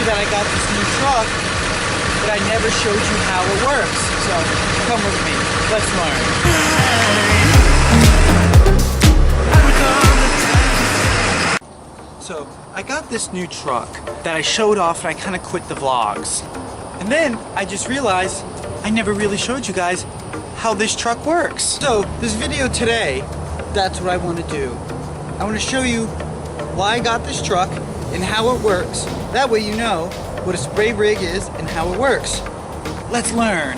that I got this new truck, but I never showed you how it works. So come with me, let's learn. So I got this new truck that I showed off and I kind of quit the vlogs. And then I just realized I never really showed you guys how this truck works. So this video today, that's what I want to do. I want to show you why I got this truck and how it works. That way you know what a spray rig is and how it works. Let's learn.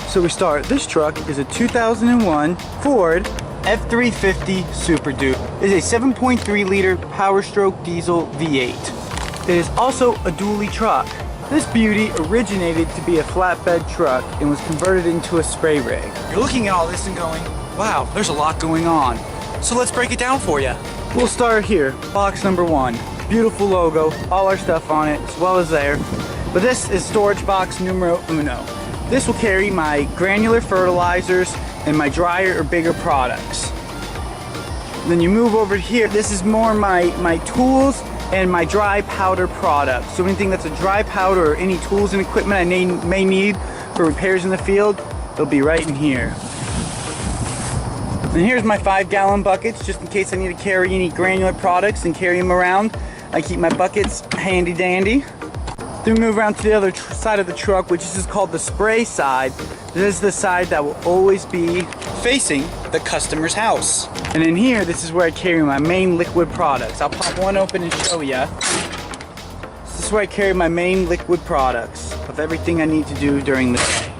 So we start. This truck is a 2001 Ford F350 Super Duke. It is a 7.3 liter Power Stroke diesel V8. It is also a dually truck. This beauty originated to be a flatbed truck and was converted into a spray rig. You're looking at all this and going, wow, there's a lot going on. So let's break it down for you. We'll start here, box number 1. Beautiful logo, all our stuff on it, as well as there. But this is storage box numero uno. This will carry my granular fertilizers and my drier or bigger products. Then you move over here, this is more my tools and my dry powder products. So anything that's a dry powder or any tools and equipment I may need for repairs in the field, they'll be right in here. And here's my 5-gallon buckets, just in case I need to carry any granular products and carry them around. I keep my buckets handy dandy. Then we move around to the other side of the truck, which is called the spray side. This is the side that will always be facing the customer's house. And in here, this is where I carry my main liquid products. I'll pop one open and show you. This is where I carry my main liquid products of everything I need to do during the day.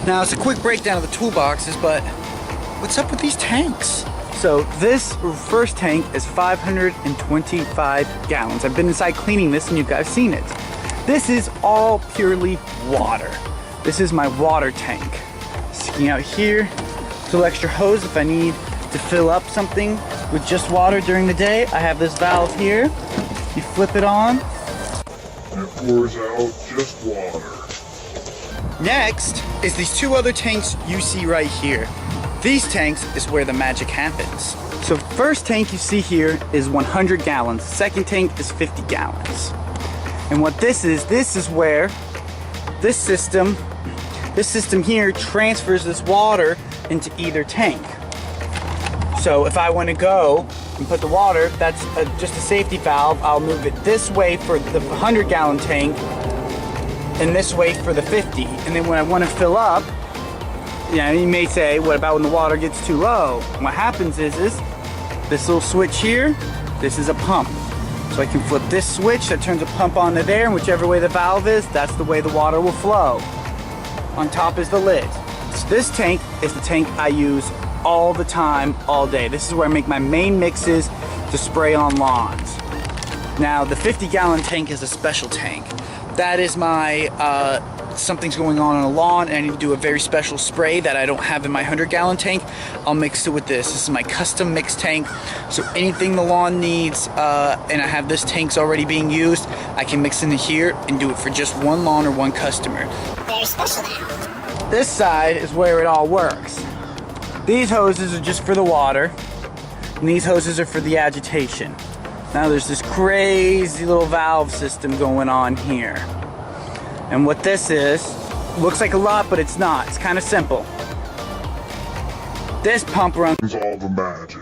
Now, it's a quick breakdown of the toolboxes, but what's up with these tanks? So this first tank is 525 gallons. I've been inside cleaning this and you guys seen it. This is all purely water. This is my water tank. Sticking out here, little extra hose if I need to fill up something with just water during the day. I have this valve here. You flip it on. It pours out just water. Next is these 2 other tanks you see right here. These tanks is where the magic happens. So first tank you see here is 100 gallons. Second tank is 50 gallons. And what this is where this system here transfers this water into either tank. So if I want to go and put the water, that's just a safety valve. I'll move it this way for the 100-gallon tank and this way for the 50. And then when I want to fill up, you may say, what about when the water gets too low? And what happens is this little switch here, this is a pump. So I can flip this switch that turns a pump onto there, and whichever way the valve is, that's the way the water will flow. On top is the lid. So this tank is the tank I use all the time, all day. This is where I make my main mixes to spray on lawns. Now the 50-gallon tank is a special tank. That is my something's going on a lawn and I need to do a very special spray that I don't have in my 100-gallon tank. I'll mix it with this. This is my custom mix tank. So anything the lawn needs, and I have this tank's already being used, I can mix into here and do it for just one lawn or one customer. Very special now. This side is where it all works. These hoses are just for the water, and these hoses are for the agitation. Now there's this crazy little valve system going on here. And what this is, looks like a lot, but it's not. It's kind of simple. This pump runs All the magic.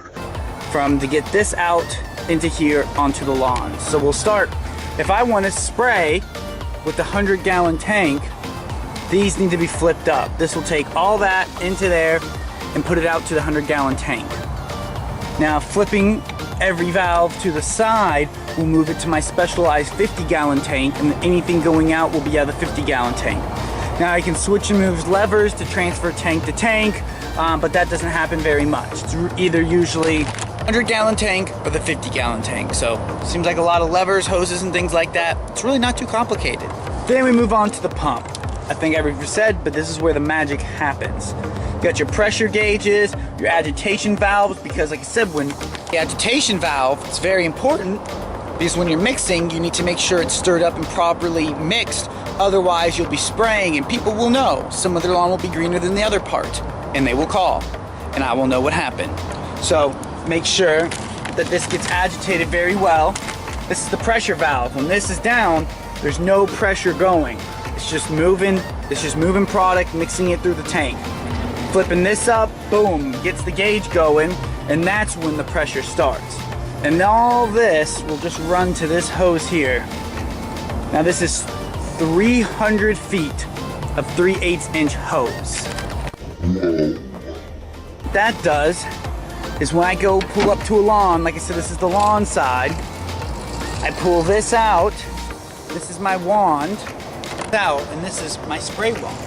to get this out into here onto the lawn. So we'll start. If I want to spray with the 100-gallon tank, these need to be flipped up. This will take all that into there and put it out to the 100-gallon tank. Now flipping every valve to the side will move it to my specialized 50-gallon tank, and anything going out will be out of the 50-gallon tank. Now I can switch and move levers to transfer tank to tank, but that doesn't happen very much. It's either usually 100-gallon tank or the 50-gallon tank. So seems like a lot of levers, hoses, and things like that. It's really not too complicated. Then we move on to the pump. I think I already said, but this is where the magic happens. You got your pressure gauges, your agitation valves, because like I said, when the agitation valve is very important, because when you're mixing, you need to make sure it's stirred up and properly mixed. Otherwise, you'll be spraying and people will know. Some of their lawn will be greener than the other part, and they will call, and I will know what happened. So make sure that this gets agitated very well. This is the pressure valve. When this is down, there's no pressure going. It's just moving product, mixing it through the tank. Flipping this up, boom, gets the gauge going, and that's when the pressure starts. And all this will just run to this hose here. Now this is 300 feet of 3/8 inch hose. What that does is when I go pull up to a lawn, like I said, this is the lawn side, I pull this out, this is my wand, out, and this is my spray wand.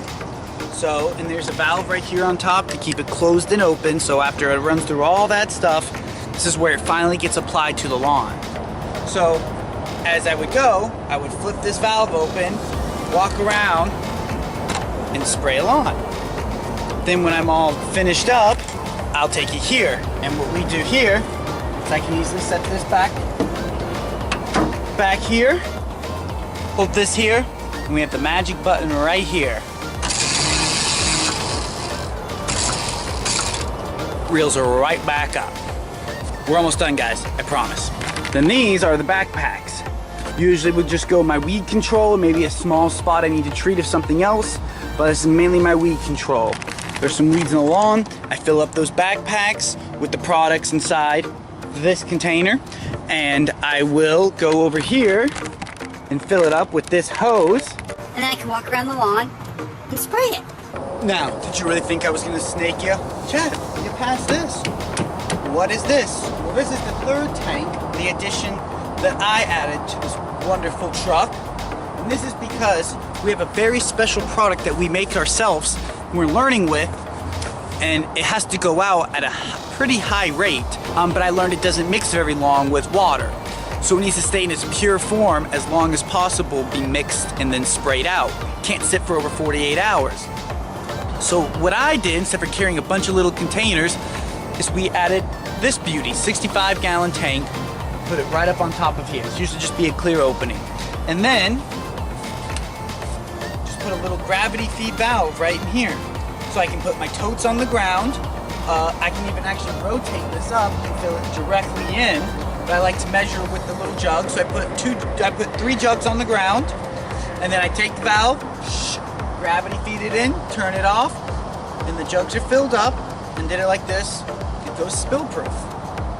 So, and there's a valve right here on top to keep it closed and open, so after it runs through all that stuff, this is where it finally gets applied to the lawn. So, as I would go, I would flip this valve open, walk around, and spray a lawn. Then when I'm all finished up, I'll take it here. And what we do here is I can easily set this back here, hold this here, and we have the magic button right here. Reels are right back up. We're almost done, guys, I promise. Then these are the backpacks. Usually would just go my weed control, maybe a small spot I need to treat of something else, but this is mainly my weed control. There's some weeds in the lawn. I fill up those backpacks with the products inside this container, and I will go over here and fill it up with this hose. And then I can walk around the lawn and spray it. Now, did you really think I was gonna snake you? Chad, you passed this. What is this? Well, this is the third tank, the addition that I added to this wonderful truck. And this is because we have a very special product that we make ourselves, we're learning with, and it has to go out at a pretty high rate. But I learned it doesn't mix very long with water. So it needs to stay in its pure form as long as possible, be mixed and then sprayed out. Can't sit for over 48 hours. So what I did, instead of carrying a bunch of little containers, is we added this beauty, 65-gallon tank, put it right up on top of here. It's usually just be a clear opening. And then, just put a little gravity feed valve right in here. So I can put my totes on the ground. I can even actually rotate this up and fill it directly in. But I like to measure with the little jug. So I put 3 jugs on the ground, and then I take the valve, gravity feed it in, turn it off, and the jugs are filled up, and did it like this. It goes spill proof.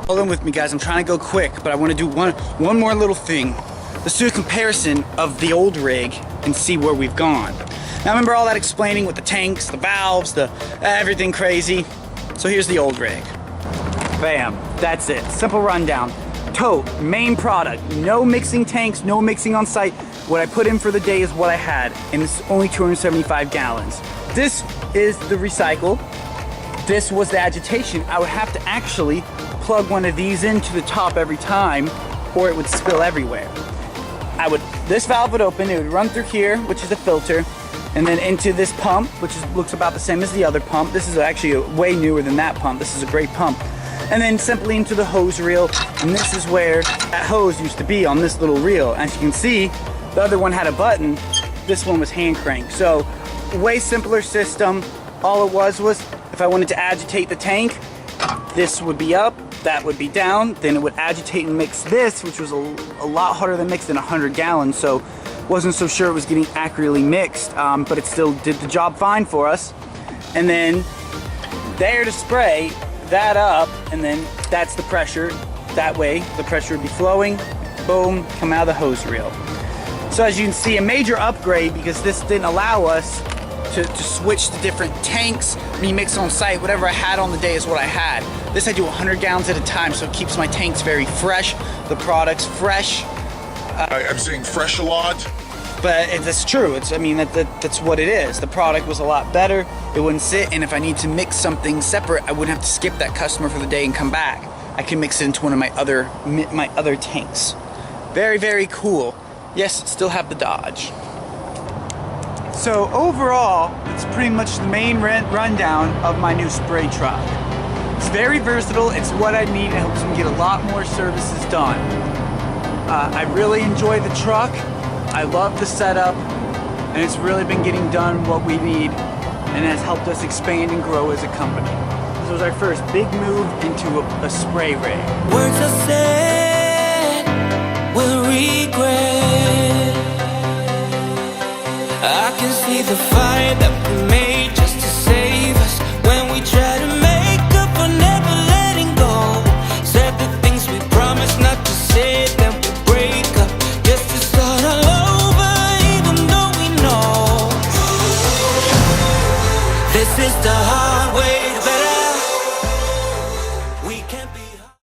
Hold on with me, guys. I'm trying to go quick, but I want to do one more little thing. Let's do a comparison of the old rig and see where we've gone. Now remember all that explaining with the tanks, the valves, the everything crazy. So here's the old rig. Bam, that's it. Simple rundown. Tote, main product, no mixing tanks, no mixing on site. What I put in for the day is what I had, and it's only 275 gallons. This is the recycle. This was the agitation. I would have to actually plug one of these into the top every time, or it would spill everywhere. This valve would open, it would run through here, which is a filter, and then into this pump, which looks about the same as the other pump. This is actually way newer than that pump. This is a great pump. And then simply into the hose reel, and this is where that hose used to be on this little reel. As you can see, the other one had a button, this one was hand crank. So, way simpler system. All it was if I wanted to agitate the tank, this would be up, that would be down, then it would agitate and mix this, which was a lot harder than mixing 100 gallons, so wasn't so sure it was getting accurately mixed, but it still did the job fine for us. And then there to spray that up, and then that's the pressure. That way the pressure would be flowing, boom, come out of the hose reel. So as you can see, a major upgrade, because this didn't allow us to switch to different tanks, remix on site. Whatever I had on the day is what I had. This I do 100 gallons at a time, so it keeps my tanks very fresh, the product's fresh. I'm saying fresh a lot. But it's true. That's what it is. The product was a lot better. It wouldn't sit, and if I need to mix something separate, I wouldn't have to skip that customer for the day and come back. I can mix it into one of my other tanks. Very, very cool. Yes, still have the Dodge. So overall, it's pretty much the main rundown of my new spray truck. It's very versatile. It's what I need. It helps me get a lot more services done. I really enjoy the truck. I love the setup, and it's really been getting done what we need, and has helped us expand and grow as a company. This was our first big move into a spray rig. Words are said, will regret.